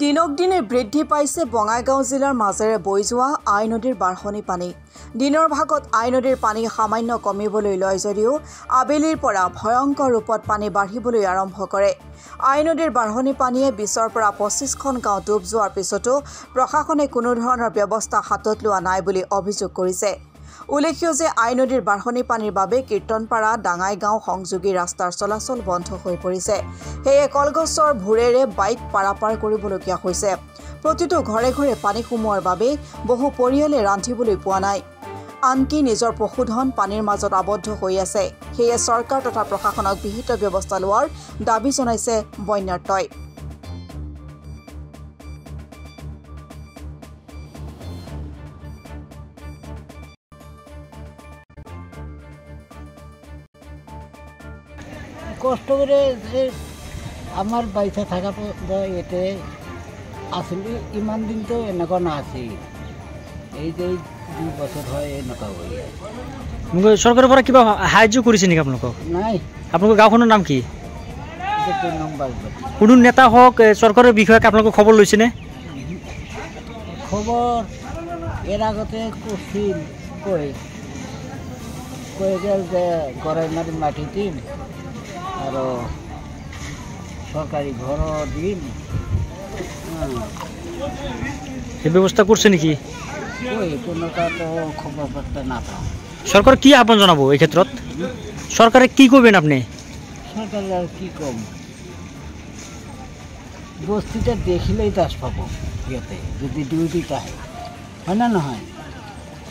দিনক দিনে বৃদ্ধি পাইছে বঙাইগাঁও জিলাৰ মাজেৰে বৈ যোৱা আই নদীৰ বাঢ়নি পানী। দিনৰ ভাগত আই নদীৰ পানী সামান্য কমিবলৈ লয় যদিও আবেলিৰ পৰা ভয়ংকৰ ৰূপত পানী বাঢ়িবলৈ আৰম্ভ কৰে। আই নদীৰ বাঢ়নি পানীয়ে 20ৰ পৰা 25খন গাঁও ডুব যোৱাৰ পিছতো প্ৰশাসনে কোনো ধৰণৰ ব্যৱস্থা হাতত লোৱা নাই বুলি অভিযোগ কৰিছে। উল্লেখ্য যে আই নদীৰ বাঢ়নি পানীৰ বাবে কীৰ্তনপাৰা ডাঙাইগাঁও সংযোগী ৰাস্তাৰ চলাচল বন্ধ হৈ পৰিছে। সেয়ে কলগছৰ ভূৰেৰে বাইক পাৰাপাৰ কৰিবলগীয়া হৈছে। প্ৰতিটো ঘৰে ঘৰে পানী সোমোৱাৰ বাবে বহু পৰিয়ালে ৰান্ধিবলৈ পোৱা নাই। আনকি নিজৰ পশুধন পানীৰ মাজত আবদ্ধ হৈ আছে। সেয়ে চৰকাৰ তথা প্ৰশাসনক বিহিত ব্যৱস্থা লোৱাৰ দাবী জনাইছে বন্যাৰ্তই। কষ্ট কৰে আমাৰ বাইসা থাকা এতে আসলে ইমান দিন তো এনেকুৱা নাছিল। এই যে 2 বছৰ হয় এনেকুৱা হৈ আছে। চৰকাৰৰ পৰা কিবা সাহায্য কৰিছে নেকি আপোনালোকক? নাই। আপোনালোকৰ গাঁওখনৰ নাম কি? কোনো নেতা হওক চৰকাৰৰ বিষয়াক আপোনালোকক খবৰ লৈছেনে? খবৰ এৰ আগতে কৰছিল কয়ে গেল যে গড়াই মাৰি মাটি দিন আৰ সৰকাৰি ঘৰ দিন। এই ব্যৱস্থা কৰছে নাকি? কোনোটা তো খবৰ পাতে না পাও। সৰকাৰ কি আহ্বান জানাবো এই ক্ষেত্ৰত? সরকারে কি করবেন আপনি? সরকার আর কি কম, বস্তিটা দেখিলেই দাস পাবো ইয়েতে যদি ডিউটিটা হয় না নহয়।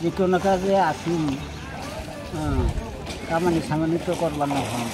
যে কোনো কাজে আসুন কামানি সামানি তো করবার না হয়।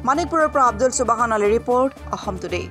মানিকপুৰৰ পৰা আব্দুল সুবাহান আলী ৰিপৰ্ট, অসম টুডে।